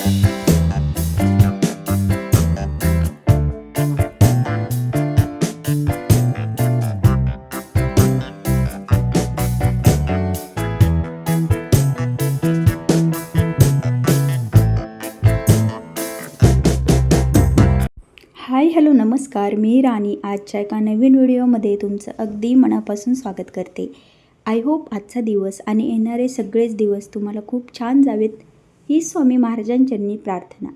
Hi hello नमस्कार, मी राणी आजच्या एका नवीन व्हिडिओमध्ये तुमचं अगदी मनापासून स्वागत करते. आय होप आजचा दिवस आणि येणारे सगळेच दिवस तुम्हाला खूप छान जावेत ही स्वामी महाराजांचरणी प्रार्थना.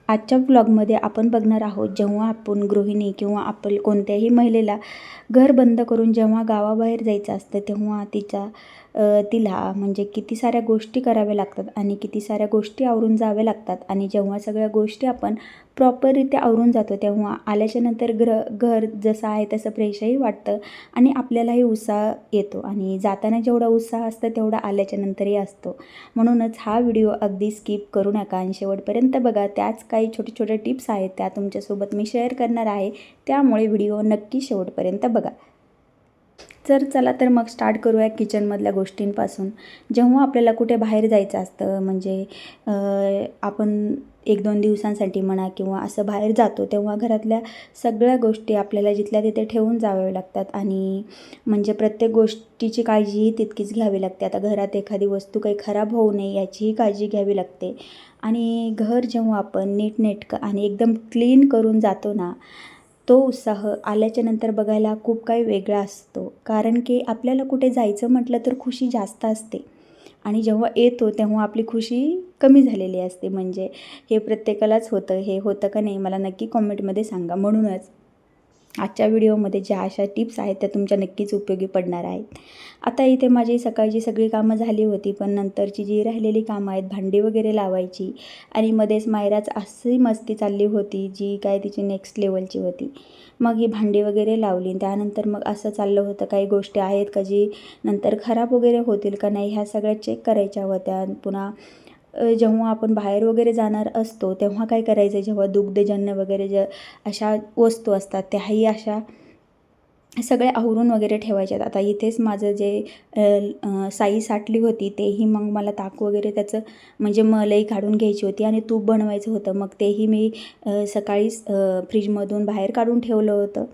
आजच्या व्लॉगमध्ये आपण बघणार आहोत, जेव्हा आपण गृहिणी किंवा आपण कोणत्याही महिलेला घर बंद करून जेव्हा गावाबाहेर जायचं असतं तेव्हा तिला म्हणजे किती साऱ्या गोष्टी कराव्या लागतात आणि किती साऱ्या गोष्टी आवरून जाव्या लागतात. आणि जेव्हा सगळ्या गोष्टी आपण प्रॉपररित्या आवरून जातो तेव्हा आल्याच्यानंतर घर जसं आहे तसं फ्रेशही वाटतं आणि आपल्यालाही उत्साह येतो. आणि जाताना जेवढा उत्साह असतं तेवढा आल्याच्यानंतरही असतो. म्हणूनच हा व्हिडिओ अगदी स्किप करू नका आणि शेवटपर्यंत बघा. त्याच काही छोटे छोटे टिप्स आहेत त्या तुमच्यासोबत मी शेअर करणार आहे, त्यामुळे व्हिडिओ नक्की शेवटपर्यंत बघा. चला तर मग स्टार्ट करूया किचनमधल्या गोष्टींपासून. जेव्हा आपल्याला कुठे बाहेर जायचं असतं म्हणजे आपण 1-2 दिवसांसाठी म्हणा किंवा असं बाहेर जातो तेव्हा घरातल्या सगळ्या गोष्टी आपल्याला जिथल्या तिथे ठेवून जाव्या लागतात. आणि म्हणजे प्रत्येक गोष्टीची काळजीही तितकीच घ्यावी लागते. आता घरात एखादी वस्तू काही खराब होऊ नये याचीही काळजी घ्यावी लागते. आणि घर जेव्हा आपण नीटनेटकं आणि एकदम क्लीन करून जातो ना, तो उत्साह आल्याच्यानंतर बघायला खूप काही वेगळा असतो. कारण की आपल्याला कुठे जायचं म्हटलं तर खुशी जास्त असते आणि जेव्हा येतो तेव्हा आपली खुशी कमी झालेली असते. म्हणजे हे प्रत्येकालाच होतं. हे होतं का नाही मला नक्की कॉमेंटमध्ये सांगा. म्हणूनच आजच्या व्हिडिओमध्ये ज्या अशा टिप्स आहेत त्या तुमच्या नक्कीच उपयोगी पडणार आहेत. आता इथे माझी सकाळची सगळी कामं झाली होती, पण नंतरची जी राहिलेली कामं आहेत, भांडी वगैरे लावायची आणि मध्येच मायराच अशी मस्ती चालली होती जी काय तिची नेक्स्ट लेवलची होती. मग ही भांडी वगैरे लावली. त्यानंतर मग असं चाललं होतं काही गोष्टी आहेत का जी नंतर खराब वगैरे होतील का नाही ह्या सगळ्या चेक करायच्या होत्या. पुन्हा जेव्हा आपण बाहेर वगैरे जाणार असतो तेव्हा काय करायचं, जेव्हा दुग्धजन्य वगैरे अशा वस्तू असतात त्याही अशा सगळे आवरून वगैरे ठेवायच्यात. आता इथेच माझं जे साई साठली होती तेही मग मला ताक वगैरे त्याचं म्हणजे मलई काढून घ्यायची होती आणि तूप बनवायचं होतं. मग तेही मी सकाळीच फ्रीजमधून बाहेर काढून ठेवलं होतं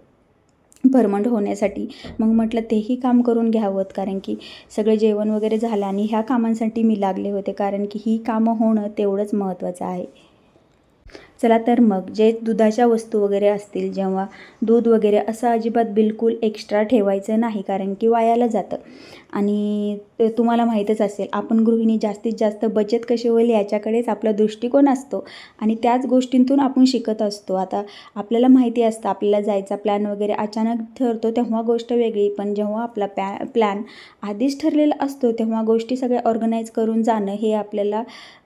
फर्मंट होण्यासाठी. मग म्हटलं तेही काम करून घ्यावं, कारण की सगळे जेवण वगैरे झालं आणि ह्या कामांसाठी मी लागले होते, कारण की ही कामं होणं तेवढंच महत्त्वाचं आहे. चला तर मग जे दुधाच्या वस्तू वगैरे असतील, जेव्हा दूध वगैरे असं अजिबात बिलकुल एक्स्ट्रा ठेवायचं नाही, कारण की वायाला जातं. आणि तुम्हाला माहीतच असेल आपण गृहिणी जास्तीत जास्त बचत कशी होईल याच्याकडेच आपला दृष्टिकोन असतो आणि त्याच गोष्टींतून आपण शिकत असतो. आता आपल्याला माहिती असतं आपल्याला जायचा प्लॅन वगैरे अचानक ठरतो तेव्हा गोष्ट वेगळी, पण जेव्हा आपला प्लॅन आधीच ठरलेला असतो तेव्हा गोष्टी सगळ्या ऑर्गनाईज करून जाणं हे आपल्याला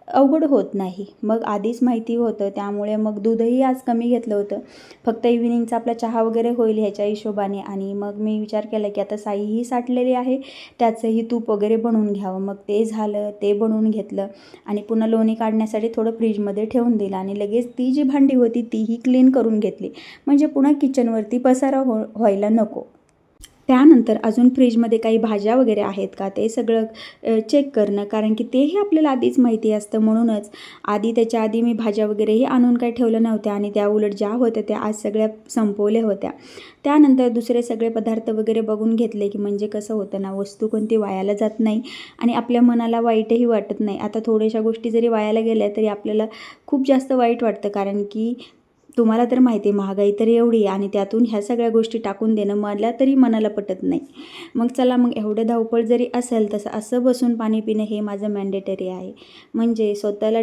अवघड होत नाही. मग आधीच माहिती होतं त्यामुळे मग दूधही आज कमी घेतलं होतं. फक्त इव्हिनिंगचा आपला चहा वगैरे होईल ह्याच्या हिशोबाने. आणि मग मी विचार केला की आता साईही साठलेली आहे, त्याचंही तूप वगैरे बनवून घ्यावं. मग ते झालं, ते बनवून घेतलं आणि पुन्हा लोणी काढण्यासाठी थोडं फ्रीजमध्ये ठेवून दिलं आणि लगेच ती जी भांडी होती तीही क्लीन करून घेतली, म्हणजे पुन्हा किचनवरती पसारा व्हायला नको. त्यानंतर अजून फ्रीजमध्ये काही भाज्या वगैरे आहेत का ते सगळं चेक करणं, कारण की तेही आपल्याला आधीच माहिती असतं. म्हणूनच त्याच्या आधी मी भाज्या वगैरेही आणून काही ठेवल्या नव्हत्या आणि त्या उलट ज्या होत्या त्या आज सगळ्या संपवल्या होत्या. त्यानंतर दुसरे सगळे पदार्थ वगैरे बघून घेतले की म्हणजे कसं होतं ना, वस्तू कोणती वायाला जात नाही आणि आपल्या मनाला वाईटही वाटत नाही. आता थोड्याशा गोष्टी जरी वायाला गेल्या तरी आपल्याला खूप जास्त वाईट वाटतं, कारण की तुम्हाला तर माहिती आहे महागाई तर एवढी आहे आणि त्यातून ह्या सगळ्या गोष्टी टाकून देणं मला तरी मनाला पटत नाही. मग चला मग एवढं धावपळ जरी असेल तसं असं बसून पाणी पिणं हे माझं मॅन्डेटरी आहे. म्हणजे स्वतःला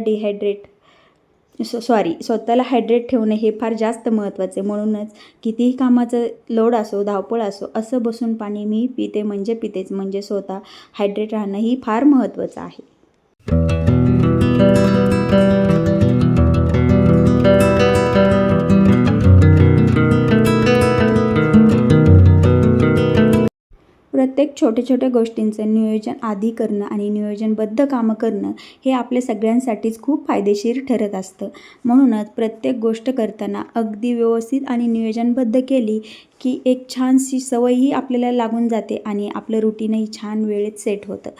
हायड्रेट ठेवणं हे फार जास्त महत्त्वाचं आहे. म्हणूनच कितीही कामाचं लोड असो, धावपळ असो, असं बसून पाणी मी पिते म्हणजे पितेच. म्हणजे स्वतः हायड्रेट राहणं ही फार महत्त्वाचं आहे. प्रत्येक छोट्या गोष्टींचं नियोजन आधी करणं आणि नियोजनबद्ध कामं करणं हे आपल्या सगळ्यांसाठीच खूप फायदेशीर ठरत असतं. म्हणूनच प्रत्येक गोष्ट करताना अगदी व्यवस्थित आणि नियोजनबद्ध केली की एक छानशी सवयही आपल्याला लागून जाते आणि आपलं रुटीनही छान वेळेत सेट होतं.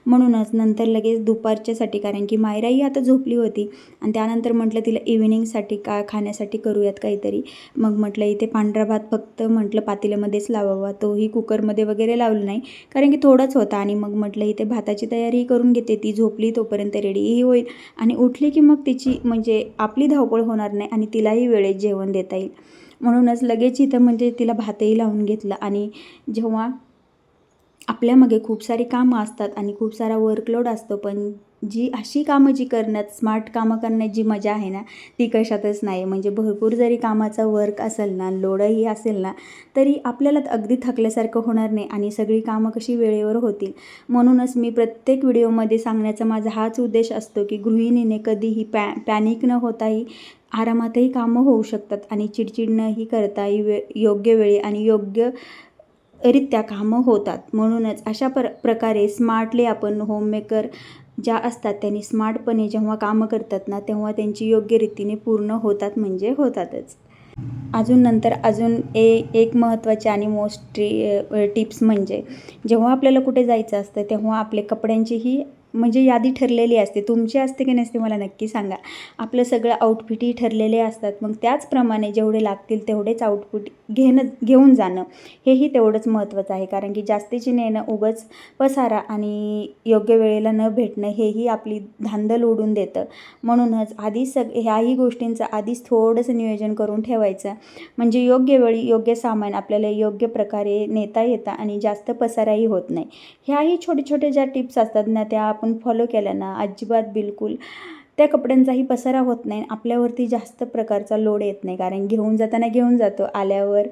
म्हणूनच नंतर लगेच दुपारच्यासाठी, कारण की मायराही आता झोपली होती आणि त्यानंतर म्हटलं तिला इव्हिनिंगसाठी खाण्यासाठी करूयात काहीतरी. मग म्हटलं इथे पांढरा भात फक्त म्हटलं पातेल्यामध्येच लावावा, तोही कुकरमध्ये वगैरे लावलं नाही कारण की थोडाच होता. आणि मग म्हटलं इथे भाताची तयारीही करून घेते, ती झोपली तोपर्यंत रेडीही होईल आणि उठली की मग तिची म्हणजे आपली धावपळ होणार नाही आणि तिलाही वेळेत जेवण देता येईल. म्हणूनच लगेच इथं म्हणजे तिला भातही लावून घेतला. आणि जेव्हा आपल्यामागे खूप सारी कामं असतात आणि खूप सारा वर्कलोड असतो, पण अशी कामं करण्यात, स्मार्ट कामं करण्यात जी मजा आहे ना, ती कशातच नाही. म्हणजे भरपूर जरी कामाचा वर्क असेल ना, लोडही असेल ना, तरी आपल्याला अगदी थकल्यासारखं होणार नाही आणि सगळी कामं कशी वेळेवर होतील. म्हणूनच मी प्रत्येक व्हिडिओमध्ये सांगण्याचा माझा हाच उद्देश असतो की गृहिणीने कधीही पॅनिक न होताही आरामातही कामं होऊ शकतात आणि चिडचिड नही करताही योग्य वेळी आणि योग्यरित्या कामं होतात. म्हणूनच अशा प्रकारे स्मार्टली आपण होममेकर ज्या असतात त्यांनी स्मार्टपणे जेव्हा कामं करतात ना, तेव्हा त्यांची योग्य रीतीने पूर्ण होतात म्हणजे होतातच. अजून एक महत्त्वाची आणि मोस्ट टिप्स म्हणजे जेव्हा आपल्याला कुठे जायचं असतं तेव्हा आपले कपड्यांचीही म्हणजे यादी ठरलेली असते. तुमची असते की नसते मला नक्की सांगा. आपलं सगळं आउटफिटही ठरलेले असतात. मग त्याचप्रमाणे जेवढे लागतील तेवढेच आउटफिट घेऊन जाणं हेही तेवढंच महत्त्वाचं आहे. कारण की जास्तीची नेणं उगाच पसारा आणि योग्य वेळेला न भेटणं हेही आपली धांदल उडून देतं. म्हणूनच आधीच ह्याही गोष्टींचं आधीच थोडंसं नियोजन करून ठेवायचं, म्हणजे योग्य वेळी योग्य सामान आपल्याला योग्य प्रकारे नेता येतं आणि जास्त पसाराही होत नाही. ह्याही छोट्या ज्या टिप्स असतात ना, त्या आपण फॉलो केल्या ना, अजिबात बिलकुल त्या कपड्यांचाही पसारा होत नाही, आपल्यावरती जास्त प्रकारचा लोड येत नाही. कारण घेऊन जातो, आल्यावर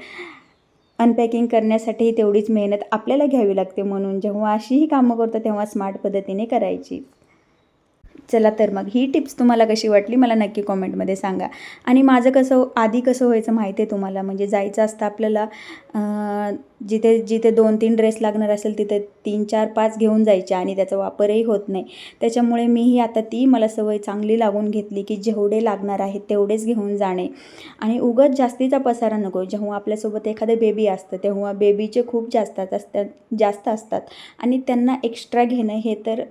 अनपॅकिंग करण्यासाठी तेवढीच मेहनत आपल्याला घ्यावी लागते. म्हणून जेव्हा अशीही कामं करतो तेव्हा स्मार्ट पद्धतीने करायची. चला तर मग ही टिप्स तुम्हाला कशी वाटली मला नक्की कॉमेंटमध्ये सांगा. आणि माझं आधी कसं व्हायचं माहिती आहे तुम्हाला, म्हणजे जायचं असतं आपल्याला जिथे 2-3 ड्रेस लागणार असेल तिथे 3, 4, 5 घेऊन जायचे आणि त्याचा वापरही होत नाही. त्याच्यामुळे मीही आता मला सवय चांगली लागून घेतली की जेवढे लागणार आहेत तेवढेच घेऊन जाणे आणि उगाच जास्तीचा पसारा नको. जेव्हा आपल्यासोबत एखादं बेबी असतं तेव्हा बेबीचे खूप जास्त असतात आणि त्यांना एक्स्ट्रा घेणं हे तर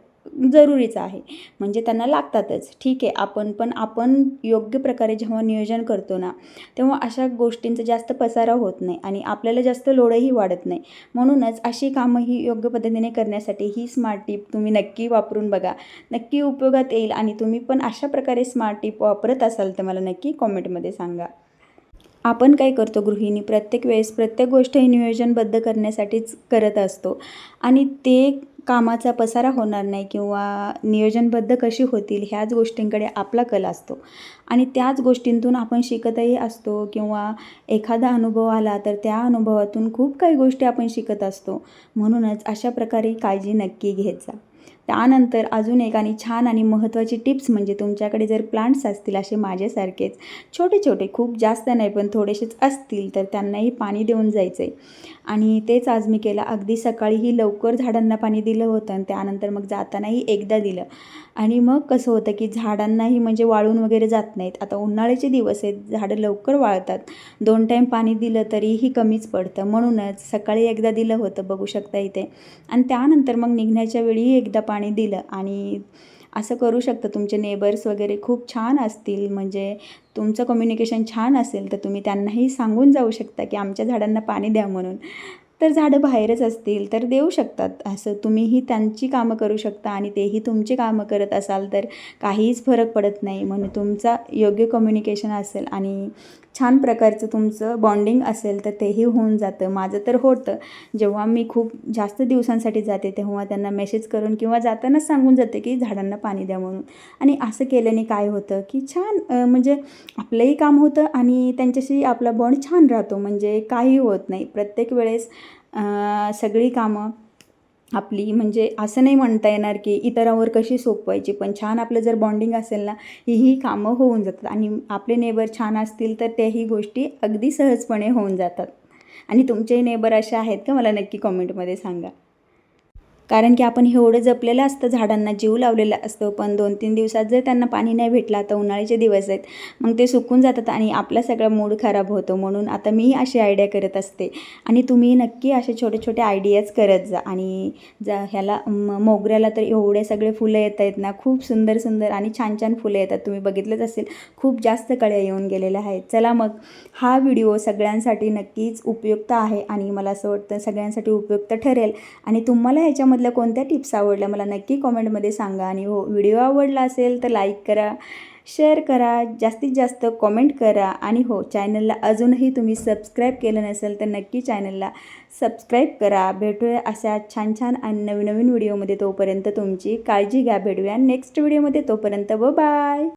जरुरीचं आहे, म्हणजे त्यांना लागतातच. ठीक आहे, आपण योग्य प्रकारे जेव्हा नियोजन करतो ना, तेव्हा अशा गोष्टींचा जास्त पसारा होत नाही आणि आपल्याला जास्त लोडही वाढत नाही. म्हणूनच अशी कामं ही योग्य पद्धतीने करण्यासाठी ही स्मार्ट टिप तुम्ही नक्की वापरून बघा, नक्की उपयोगात येईल. आणि तुम्ही पण अशा प्रकारे स्मार्ट टिप वापरत असाल तर मला नक्की कॉमेंटमध्ये सांगा. आपण काय करतो गृहिणी, प्रत्येक वेळेस प्रत्येक गोष्ट ही नियोजनबद्ध करण्यासाठीच करत असतो आणि ते कामाचा पसारा होणार नाही किंवा नियोजनबद्ध कशी होतील ह्याच गोष्टींकडे आपला कल असतो आणि त्याच गोष्टींतून आपण शिकतही असतो किंवा एखादा अनुभव आला तर त्या अनुभवातून खूप काही गोष्टी आपण शिकत असतो. म्हणूनच अशा प्रकारे काळजी नक्की घेत जा. त्यानंतर अजून एक आणि छान आणि महत्त्वाची टिप्स म्हणजे तुमच्याकडे जर प्लांट्स असतील असे माझ्यासारखेच छोटे खूप जास्त नाही पण थोडेसेच असतील तर त्यांनाही पाणी देऊन जायचं आहे. आणि तेच आज मी केलं. अगदी सकाळीही लवकर झाडांना पाणी दिलं होतं आणि त्यानंतर मग जातानाही एकदा दिलं. आणि मग कसं होतं की झाडांनाही म्हणजे वाळून वगैरे जात नाहीत. आता उन्हाळ्याचे दिवस आहेत, झाडं लवकर वाळतात. 2 टाईम पाणी दिलं तरीही कमीच पडतं. म्हणूनच सकाळी एकदा दिलं होतं, बघू शकता इथे, आणि त्यानंतर मग निघण्याच्या वेळीही एकदा पाणी दिलं. आणि असं करू शकता. तुमचे नेबर्स वगैरे खूप छान असतील, म्हणजे तुमचं कम्युनिकेशन छान असेल तर तुम्ही त्यांनाही सांगून जाऊ शकता की आमच्या झाडांना पाणी द्या म्हणून. तर झाडं बाहेरच असतील तर देऊ शकतात. असं तुम्हीही त्यांची कामं करू शकता आणि तेही तुमची कामं करत असाल तर काहीच फरक पडत नाही. म्हणून तुमचा योग्य कम्युनिकेशन असेल आणि छान प्रकारचं तुमचं बॉन्डिंग असेल तर तेही होऊन जातं. माझं तर होतं. जेव्हा मी खूप जास्त दिवसांसाठी जाते तेव्हा त्यांना मेसेज करून किंवा जातानाच सांगून जाते की झाडांना पाणी द्या म्हणून. आणि असं केल्याने काय होतं की छान म्हणजे आपलंही काम होतं आणि त्यांच्याशी आपला बॉन्ड छान राहतो. म्हणजे काही होत नाही. प्रत्येक वेळेस सगळी कामं आपली म्हणजे असं नाही म्हणता येणार की इतरांवर कशी सोपवायची, पण छान आपलं जर बॉन्डिंग असेल ना, ही कामं होऊन जातात आणि आपले नेबर छान असतील तर त्याही गोष्टी अगदी सहजपणे होऊन जातात. आणि तुमचेही नेबर असे आहेत का मला नक्की कॉमेंटमध्ये सांगा. कारण की आपण एवढं जपलेलं असतं, झाडांना जीव लावलेला असतो, पण 2-3 दिवसात जर त्यांना पाणी नाही भेटलं, आता उन्हाळ्याचे दिवस आहेत, मग ते सुकून जातात आणि आपला सगळा मूड खराब होतो. म्हणून आता मी अशी आयडिया करत असते आणि तुम्ही नक्की असे छोटे छोटे आयडियाज करत जा. आणि ह्याला मोगऱ्याला तर एवढे सगळे फुलं येत आहेत ना, खूप सुंदर सुंदर आणि छान छान फुलं येतात. तुम्ही बघितलंच असेल, खूप जास्त कळ्या येऊन गेलेल्या आहेत. चला मग, हा व्हिडिओ सगळ्यांसाठी नक्कीच उपयुक्त आहे आणि मला असं वाटतं सगळ्यांसाठी उपयुक्त ठरेल. आणि तुम्हाला ह्याच्यामधल्या कोणत्या टिप्स आवडल्या मला नक्की कॉमेंटमध्ये सांगा. आणि हो, व्हिडिओ आवडला असेल तर लाईक करा, शेअर करा, जास्तीत जास्त कॉमेंट करा. आणि हो, चॅनलला अजूनही तुम्ही सबस्क्राईब केलं नसेल तर नक्की चॅनलला सबस्क्राईब करा. भेटूया अशा छान छान आणि नवीन नवीन व्हिडिओमध्ये. तोपर्यंत तुमची काळजी घ्या. भेटूया नेक्स्ट व्हिडिओमध्ये. तोपर्यंत बाय.